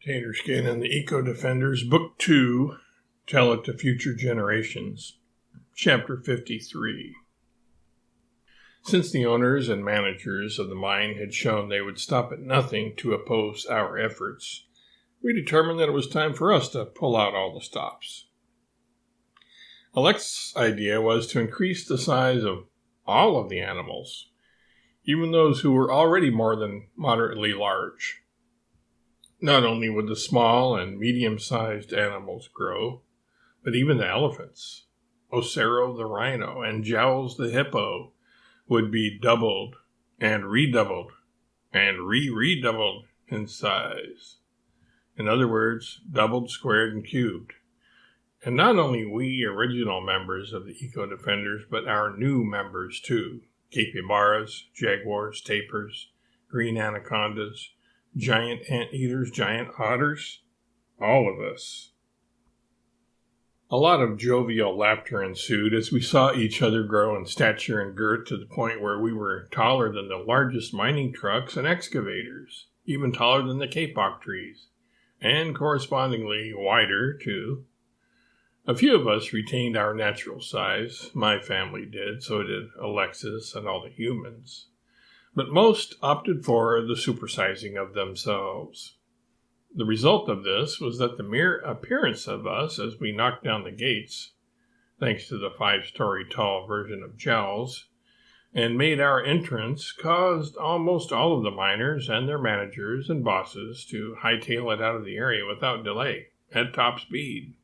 Taterskin and the Eco Defenders, Book 2, Tell It to Future Generations, Chapter 53. Since the owners and managers of the mine had shown they would stop at nothing to oppose our efforts, we determined that it was time for us to pull out all the stops. Alex's idea was to increase the size of all of the animals, even those who were already more than moderately large. Not only would the small and medium-sized animals grow, but even the elephants, Ocero the rhino, and Jowls the hippo would be doubled and redoubled and redoubled in size. In other words, doubled, squared, and cubed. And not only we original members of the Eco Defenders, but our new members too. Capybaras, jaguars, tapirs, green anacondas, giant anteaters, giant otters, all of us. A lot of jovial laughter ensued as we saw each other grow in stature and girth to the point where we were taller than the largest mining trucks and excavators, even taller than the kapok trees, and correspondingly wider too. A few of us retained our natural size. My family did, so did Alexis and all the humans. But most opted for the supersizing of themselves. The result of this was that the mere appearance of us as we knocked down the gates, thanks to the 5-story tall version of Jowls, and made our entrance, caused almost all of the miners and their managers and bosses to hightail it out of the area without delay, at top speed.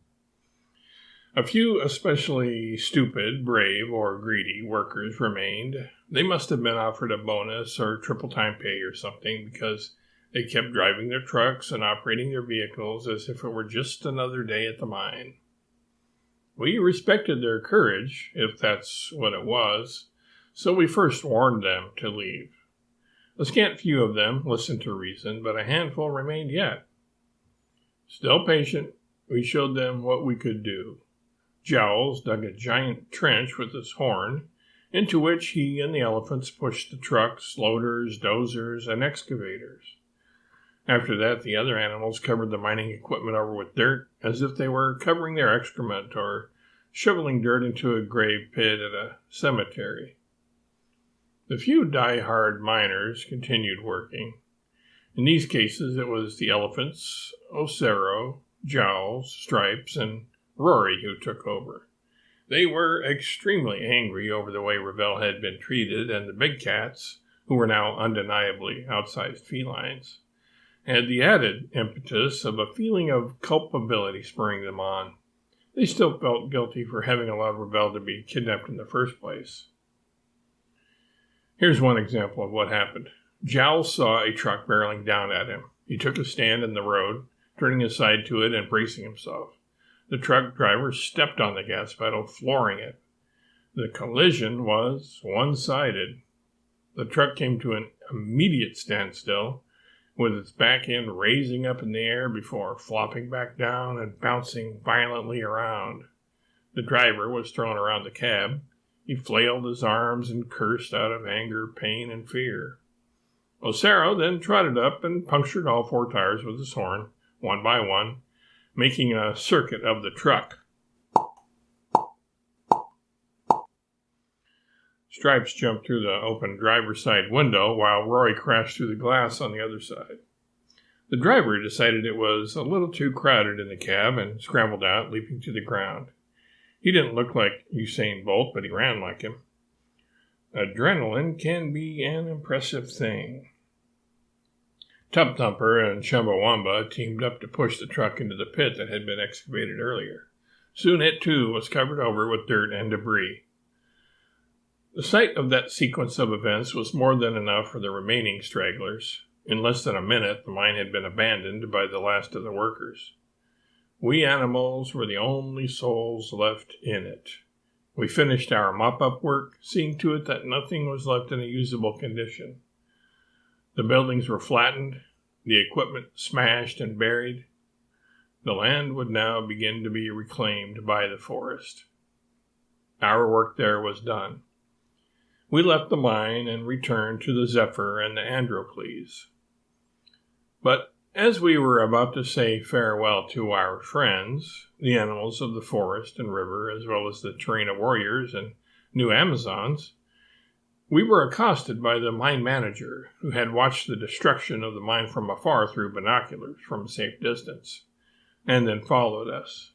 A few especially stupid, brave, or greedy workers remained. They must have been offered a bonus or triple-time pay or something because they kept driving their trucks and operating their vehicles as if it were just another day at the mine. We respected their courage, if that's what it was, so we first warned them to leave. A scant few of them listened to reason, but a handful remained yet. Still patient, we showed them what we could do. Jowls dug a giant trench with his horn, into which he and the elephants pushed the trucks, loaders, dozers, and excavators. After that, the other animals covered the mining equipment over with dirt, as if they were covering their excrement or shoveling dirt into a grave pit at a cemetery. The few die-hard miners continued working. In these cases, it was the elephants, Ocero, Jowls, Stripes, and Rory who took over. They were extremely angry over the way Ravel had been treated, and the big cats, who were now undeniably outsized felines, had the added impetus of a feeling of culpability spurring them on. They still felt guilty for having allowed Ravel to be kidnapped in the first place. Here's one example of what happened. Jowls saw a truck barreling down at him. He took a stand in the road, turning aside to it and bracing himself. The truck driver stepped on the gas pedal, flooring it. The collision was one-sided. The truck came to an immediate standstill, with its back end raising up in the air before flopping back down and bouncing violently around. The driver was thrown around the cab. He flailed his arms and cursed out of anger, pain, and fear. Ocero then trotted up and punctured all 4 tires with his horn, one by one, making a circuit of the truck. Stripes jumped through the open driver's side window while Roy crashed through the glass on the other side. The driver decided it was a little too crowded in the cab and scrambled out, leaping to the ground. He didn't look like Usain Bolt, but he ran like him. Adrenaline can be an impressive thing. Tub Thumper and Chumbawamba teamed up to push the truck into the pit that had been excavated earlier. Soon it, too, was covered over with dirt and debris. The sight of that sequence of events was more than enough for the remaining stragglers. In less than a minute, the mine had been abandoned by the last of the workers. We animals were the only souls left in it. We finished our mop-up work, seeing to it that nothing was left in a usable condition. The buildings were flattened, the equipment smashed and buried. The land would now begin to be reclaimed by the forest. Our work there was done. We left the mine and returned to the Zephyr and the Androcles. But As we were about to say farewell to our friends, the animals of the forest and river, as well as the Terrena warriors and new Amazons, we were accosted by the mine manager, who had watched the destruction of the mine from afar through binoculars from a safe distance, and then followed us.